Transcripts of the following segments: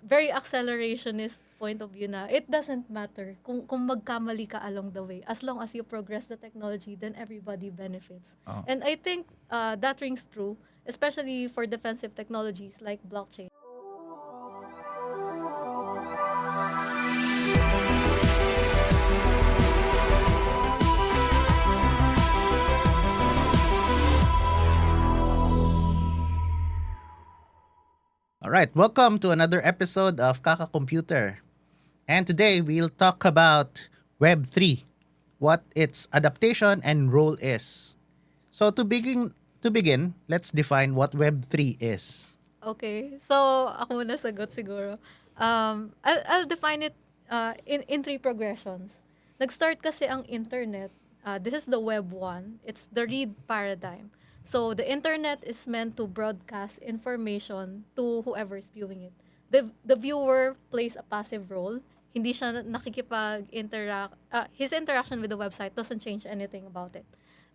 very accelerationist point of view na it doesn't matter kung magkamali ka along the way. As long as you progress the technology, then everybody benefits. Oh. And I think that rings true, especially for defensive technologies like blockchain. All right, welcome to another episode of Kaka Computer. And today we'll talk about Web3, what its adaptation and role is. So to begin, let's define what Web3 is. Okay. So, ako muna sagot siguro. I'll define it in three progressions. Nag-start kasi ang internet. This is the Web 1. It's the read paradigm. So, the internet is meant to broadcast information to whoever's viewing it. The viewer plays a passive role. Hindi siya nakikipag-interact. His interaction with the website doesn't change anything about it.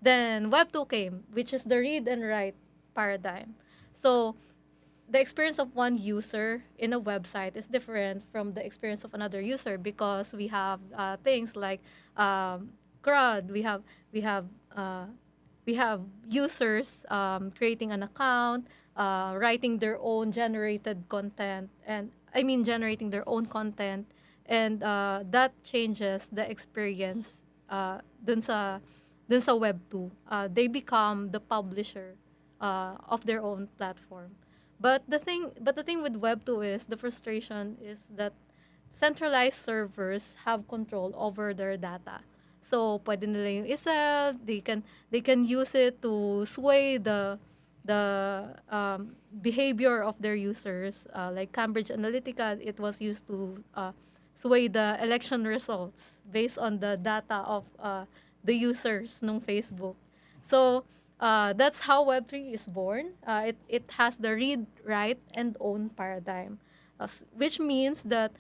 Then, Web 2 came, which is the read and write paradigm. So, the experience of one user in a website is different from the experience of another user because we have things like CRUD. We have users creating an account, writing their own generated content, and I mean generating their own content, and that changes the experience dun sa Web 2. They become the publisher of their own platform. But the thing with Web 2 is the frustration is that centralized servers have control over their data. So pwede nila yung isell, they can use it to sway the behavior of their users. Like Cambridge Analytica, it was used to sway the election results based on the data of the users ng Facebook. So that's how Web3 is born. It has the read, write, and own paradigm, which means that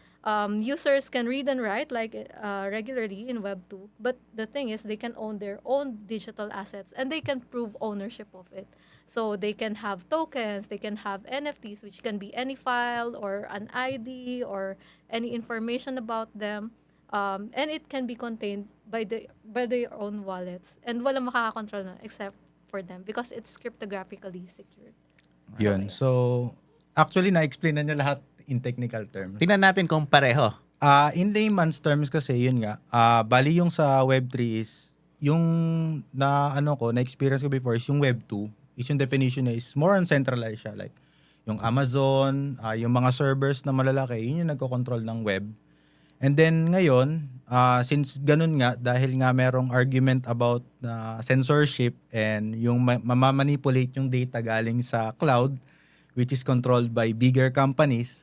users can read and write like regularly in Web 2. But the thing is, they can own their own digital assets and they can prove ownership of it. So they can have tokens, they can have NFTs, which can be any file or an ID or any information about them. And it can be contained by their own wallets. And walang makakakontrol na except for them because it's cryptographically secured. Yun. So, actually, na-explain na niya lahat in technical terms. Tingnan natin kung pareho. In layman's terms kasi, yun nga, bali yung sa Web3 is, yung na-experience ko before is yung Web2, is yung definition niya is more on centralized siya. Like, yung Amazon, yung mga servers na malalaki, yun yung nagko-control ng web. And then ngayon, since ganun nga, dahil nga merong argument about censorship and yung mamamanipulate yung data galing sa cloud, which is controlled by bigger companies,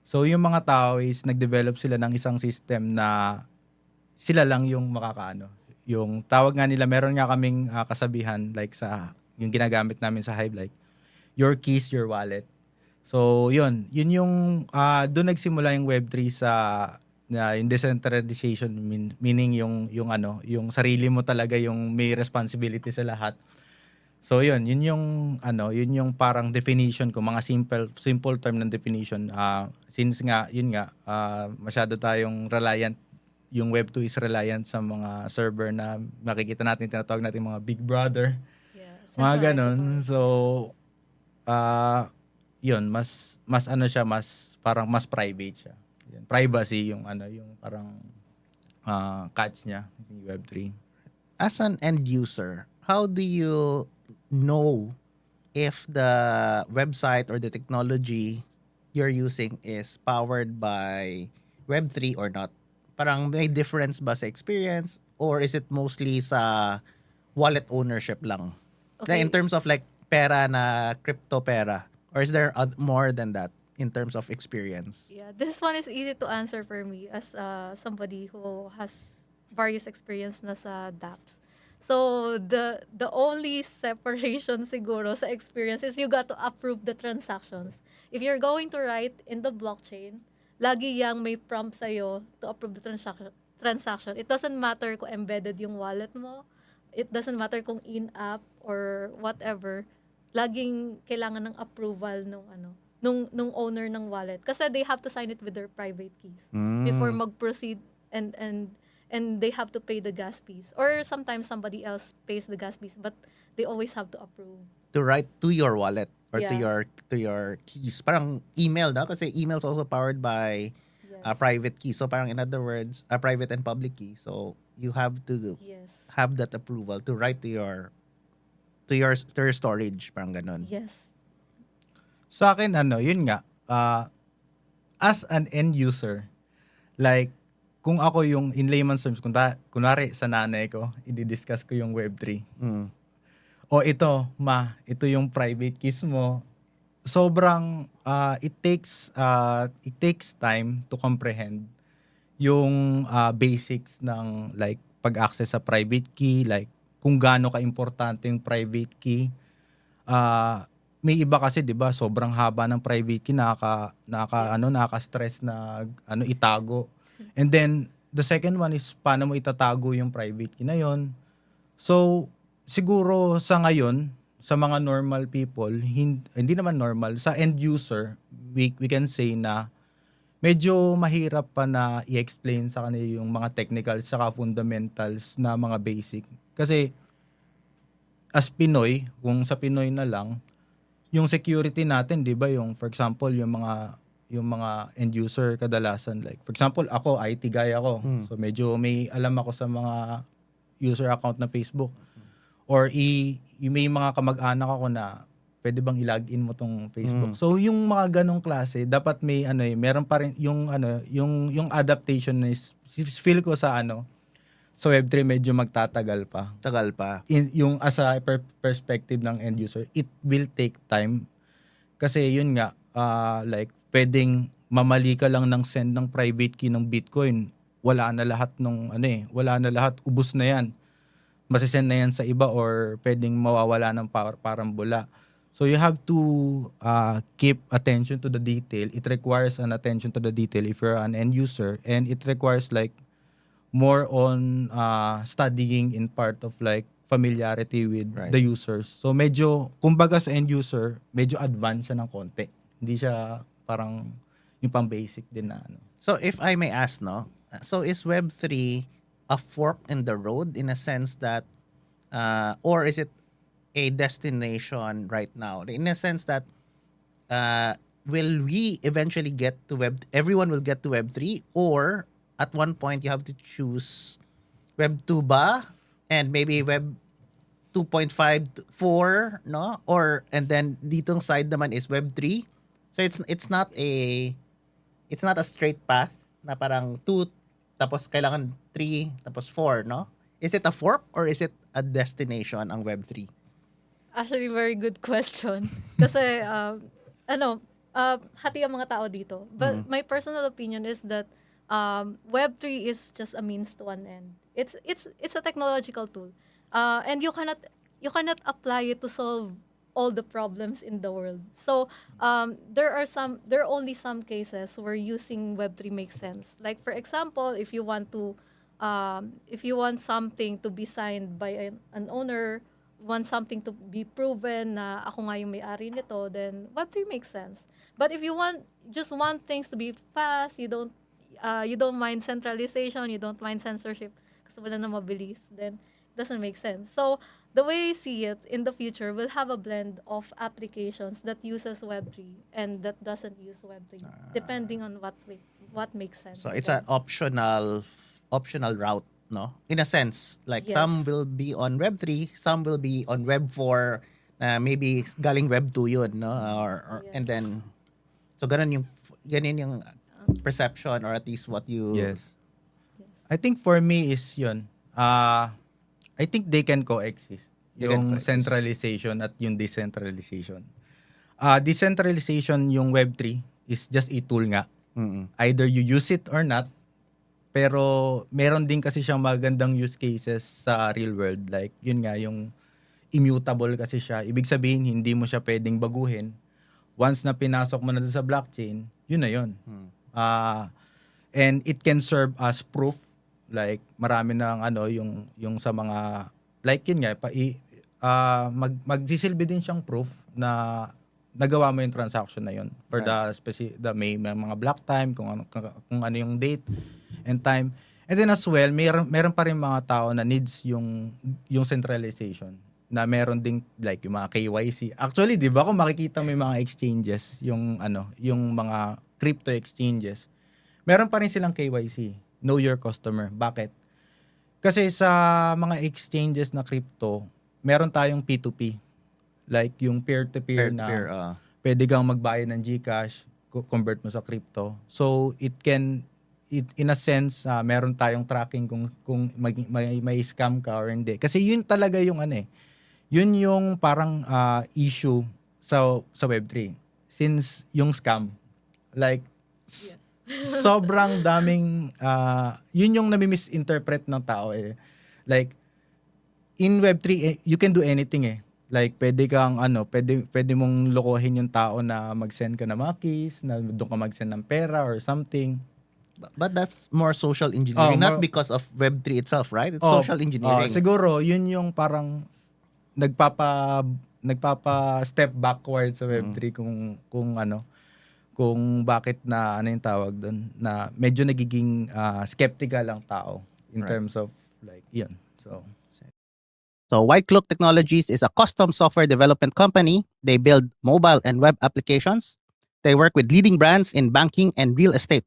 so yung mga tao is nag-develop sila ng isang system na sila lang yung makakaano. Yung tawag nga nila, meron nga kaming kasabihan like sa yung ginagamit namin sa Hive, like your keys, your wallet. So yun yung doon nagsimula yung Web3 sa yung decentralization, meaning yung sarili mo talaga yung may responsibility sa lahat. So yun yung parang definition ko, mga simple term ng definition. Since nga masyado tayong reliant, yung Web 2 is reliant sa mga server na makikita natin, tinatawag natin mga Big Brother. Yeah, Mga centralized ganon. authorities. So yun, mas parang mas private siya. Yan. Privacy yung parang catch niya, yung Web 3. As an end user, how do you know if the website or the technology you're using is powered by Web3 or not? Parang may difference ba sa experience or is it mostly sa wallet ownership lang? Okay. In terms of like pera na crypto pera, or is there more than that in terms of experience? Yeah, this one is easy to answer for me as somebody who has various experience na sa dApps. So the only separation siguro sa experience is you got to approve the transactions. If you're going to write in the blockchain, lagi yang may prompt sa'yo to approve the transaction. It doesn't matter kung embedded yung wallet mo. It doesn't matter kung in-app or whatever. Laging kailangan ng approval nung nung owner ng wallet, kasi they have to sign it with their private keys Mm. before mag-proceed, and they have to pay the gas fees, or sometimes somebody else pays the gas fees, but they always have to approve. To write to your wallet or to Yeah. your keys. Parang email na kasi email's also powered by Yes. private key. So parang in other words, a private and public key. So you have to Yes. have that approval to write to your storage, parang ganun. Yes. Sa akin, yun nga, as an end user, like, kung ako yung in layman's terms, kunwari sa nanay ko, i-discuss ko yung Web3. Mm. O ito yung private keys mo. Sobrang, it takes time to comprehend yung basics ng like pag-access sa private key, like kung gaano ka-importante yung private key. May iba kasi 'di ba, sobrang haba ng private key, nakaka-stress na itago. And then the second one is paano mo itatago yung private key na yon. So siguro sa ngayon, sa mga normal people, hindi naman normal, sa end user, we can say na medyo mahirap pa na i-explain sa kanila yung mga technicals saka fundamentals na mga basic. Kasi as Pinoy, kung sa Pinoy na lang, yung security natin, 'di ba, yung for example, yung mga end user kadalasan, like for example, ako IT guy ako. So medyo may alam ako sa mga user account na Facebook. Or may mga kamag-anak ako na pwede bang i-login mo tong Facebook. So yung mga ganong klase, dapat may meron pa rin yung yung adaptation is feel ko sa sa Web3 medyo magtatagal pa. Tagal pa. Yung as a perspective ng end user, it will take time. Kasi yun nga, like pwedeng mamali ka lang ng send ng private key ng Bitcoin. Wala na lahat wala na lahat, ubos na yan. Masisend na yan sa iba or pwedeng mawawala ng parang bula. So you have to keep attention to the detail. It requires an attention to the detail if you're an end user, and it requires like more on studying in part of like familiarity with Right. the users. So medyo, kumbaga sa end user, medyo advanced siya ng konti. Hindi siya parang yung pang basic din na So if I may ask, no? So is Web3 a fork in the road in a sense that, or is it a destination right now? In a sense that, will we eventually get to everyone will get to Web3, or at one point you have to choose Web2 ba? And maybe Web 2.5 to 4, no? Or, and then ditong side naman is Web3. So it's not a straight path na parang 2 tapos kailangan 3 tapos 4, no? Is it a fork or is it a destination ang Web3? Actually, very good question. Kasi, hati ang mga tao dito. But my personal opinion is that Web3 is just a means to an end. It's a technological tool. And you cannot apply it to solve all the problems in the world. So, there are only some cases where using Web3 makes sense. Like, for example, if you want something to be signed by an owner, want something to be proven na ako nga yung may-ari nito, then Web3 makes sense. But if you just want things to be fast, you don't mind centralization, you don't mind censorship, kasi wala na mabilis, then it doesn't make sense. So, the way I see it, in the future, we'll have a blend of applications that uses Web3 and that doesn't use Web3, depending on what makes sense. So it's to an them. optional route, no? In a sense, like Yes. some will be on Web3, some will be on Web4, maybe galing Web2 yun, no? Or and Yes. then so ganun yung perception, or at least what you Yes. Yes. I think for me is yun. I think they can coexist. They can Yung coexist. centralization at yung decentralization. Decentralization, yung Web3 is just a tool nga. Mm-mm. Either you use it or not. Pero meron din kasi siyang magandang use cases sa real world. Like yun nga, yung immutable kasi siya. Ibig sabihin, hindi mo siya pwedeng baguhin. Once na pinasok mo na doon sa blockchain, yun na yun. And it can serve as proof. Like marami ng yung sa mga like yun nga magsisilbi din siyang proof na nagawa mo yung transaction na yun for Right. the may mga block time, kung ano yung date and time. And then as well, meron pa rin mga tao na needs yung centralization, na meron ding like yung mga KYC. Actually, 'di ba, kung makikita mo yung mga exchanges, yung mga crypto exchanges, meron pa rin silang KYC, know your customer. Bakit? Kasi sa mga exchanges na crypto, meron tayong P2P, like yung peer-to-peer na Peer-to-peer, pwede kang magbayad ng GCash, convert mo sa crypto. So in a sense, meron tayong tracking kung may scam ka or hindi. Kasi yun talaga yung yun yung parang issue sa Web3. Since yung scam, like Yes. sobrang daming yun yung nami-misinterpret ng tao eh. Like in Web3 you can do anything eh. Like pwede kang pwede mong lokohin yung tao na mag-send ka ng mga keys, na doon ka mag-send ng pera or something. But that's more social engineering, not more- because of Web3 itself, right? It's social engineering. Siguro yun yung parang nagpapa step backward sa Web3 kung bakit na yung tawag doon, na medyo nagiging skeptical ang tao in Right. terms of like yun. So White Cloak Technologies is a custom software development company. They build mobile and web applications. They work with leading brands in banking and real estate.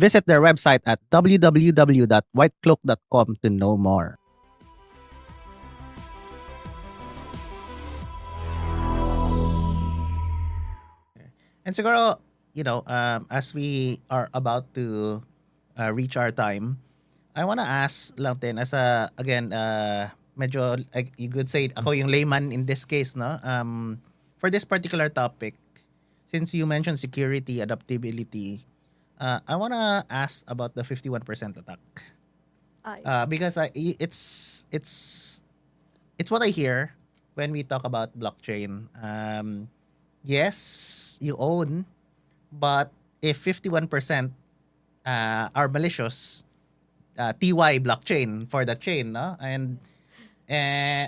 Visit their website at www.whitecloak.com to know more. And siguro, as we are about to reach our time, I want to ask lang din as again, medyo, like, you could say, ako yung layman in this case, no? For this particular topic, since you mentioned security, adaptability, I want to ask about the 51% attack. Because it's what I hear when we talk about blockchain. Yes, you own, but if 51% are malicious, TY blockchain for the chain, no? And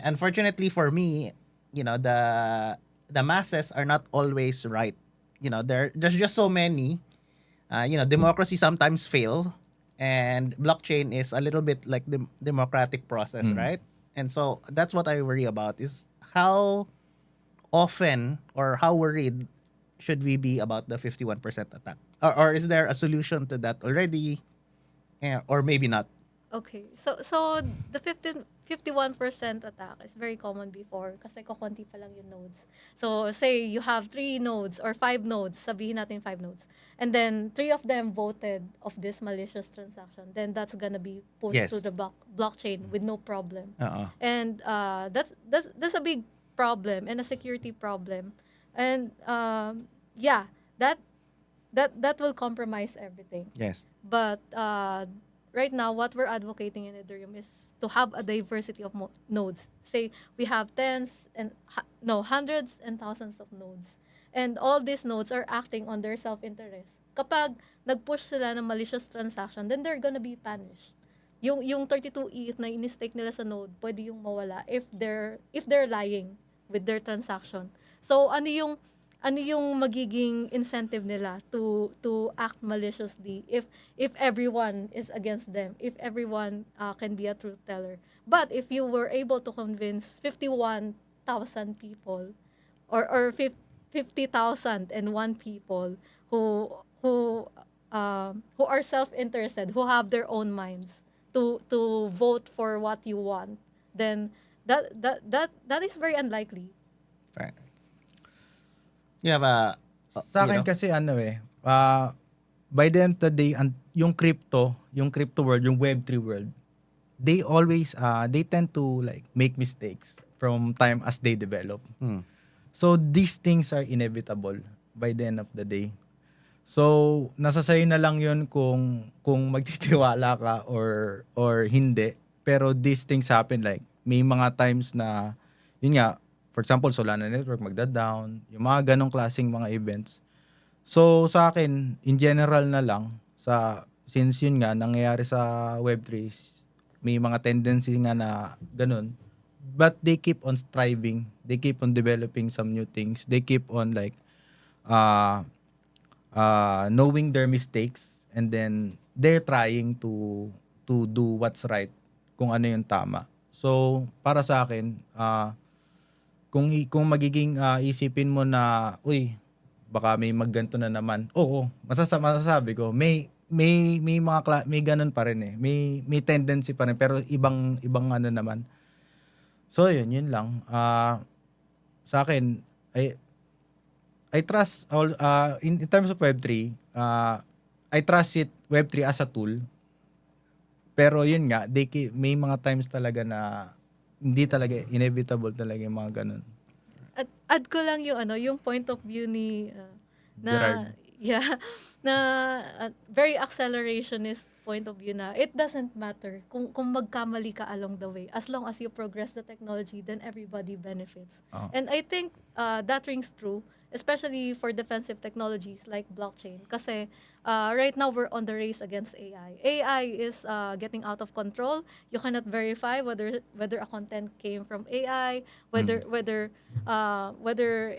unfortunately for me, the masses are not always right. There's just so many. Democracy sometimes fail, and blockchain is a little bit like the democratic process, right? And so that's what I worry about, is how often or how worried should we be about the 51% attack? Or is there a solution to that already? Or maybe not? Okay. So the 51% attack is very common before kasi kokonti pa lang yung nodes. So say you have 3 nodes or 5 nodes, sabihin natin 5 nodes. And then 3 of them voted of this malicious transaction. Then that's gonna be pushed Yes. to the blockchain with no problem. Uh-uh. And that's a big problem and a security problem. And that will compromise everything. Yes. But right now, what we're advocating in Ethereum is to have a diversity of nodes. Say we have hundreds and thousands of nodes, and all these nodes are acting on their self-interest. Kapag nag-push sila ng malicious transaction, then they're gonna be punished. Yung 32 ETH na in-stake nila sa node, pwede yung mawala if they're lying with their transaction. So ano yung magiging incentive nila to act maliciously if everyone is against them, if everyone can be a truth teller. But if you were able to convince 51,000 people or 50,001 people who are self-interested, who have their own minds to vote for what you want, then that is very unlikely. Right. You have a... Sa akin kasi by the end of the day, yung crypto world, yung Web3 world, they always they tend to like make mistakes from time as they develop. So these things are inevitable by the end of the day. So nasa sayo na lang yun kung magtitiwala ka or hindi. Pero these things happen, like may mga times na yun nga, for example, Solana Network magda-down, yung mga ganong klaseng mga events. So sa akin, in general na lang, since yun nga nangyayari sa Web3, may mga tendency nga na ganun, but they keep on striving, they keep on developing some new things, they keep on like uh, knowing their mistakes, and then they're trying to do what's right, kung ano yung tama. So para sa akin, kung magiging isipin mo na, uy, baka may magganto na naman. Oo, masasabi ko, may mga may ganun pa rin eh. May tendency pa rin, pero ibang ano naman. So yun lang. Sa akin, I trust all in terms of Web3, I trust it Web3 as a tool. Pero yun nga, may mga times talaga na hindi talaga inevitable talaga yung mga ganun. Add ko lang yung yung point of view ni Gerard. na very accelerationist point of view, na it doesn't matter kung magkamali ka along the way, as long as you progress the technology, then everybody benefits. Oh. And I think that rings true, especially for defensive technologies like blockchain, kasi right now we're on the race against AI. AI is getting out of control. You cannot verify whether a content came from AI, whether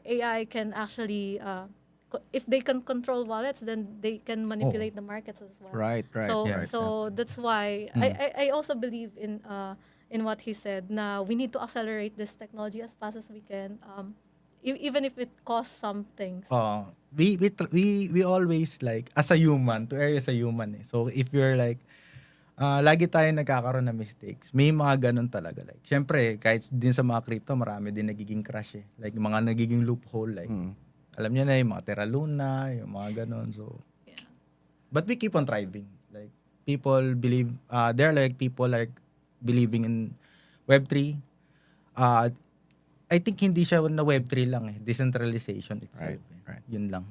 AI can actually if they can control wallets, then they can manipulate the markets as well. Right. So Yeah. so that's why I also believe in what he said, na we need to accelerate this technology as fast as we can, even if it costs some things. We always, like, as a human, to err as a human eh. So if you're like, lagi tayo nagkakaroon ng mistakes. May mga ganun talaga. Like, syempre, kahit din sa mga crypto, marami din nagiging crash eh. Like, mga nagiging loophole. Like, alam niyo na yung mga Terra Luna, yung mga ganun. So, Yeah. but we keep on thriving. Like, people believe, there are like people like believing in Web3. I think hindi siya na Web3 lang eh. Decentralization itself. Right. Yun lang.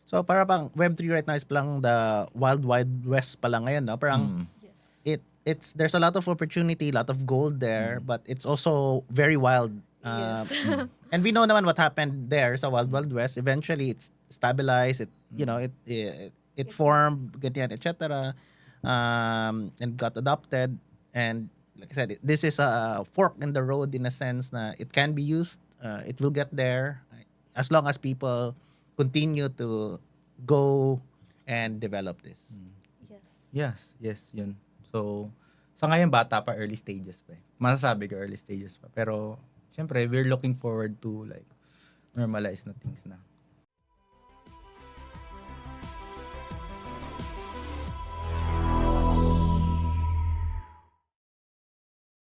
So para bang Web3 right now is palang the wild west pa lang ngayon, no? Parang Yes. it's there's a lot of opportunity, a lot of gold there, but it's also very wild. Yes. And we know naman what happened there sa Wild West. Eventually, it's stabilized. It formed, ganyan, etc. And got adopted. And like I said, this is a fork in the road in a sense na it can be used. It will get there as long as people continue to go and develop this. Yes. Yes, yun. So, sa ngayon bata pa, early stages pa eh. Masasabi ko early stages pa. Pero, syempre, we're looking forward to like normalize na things na.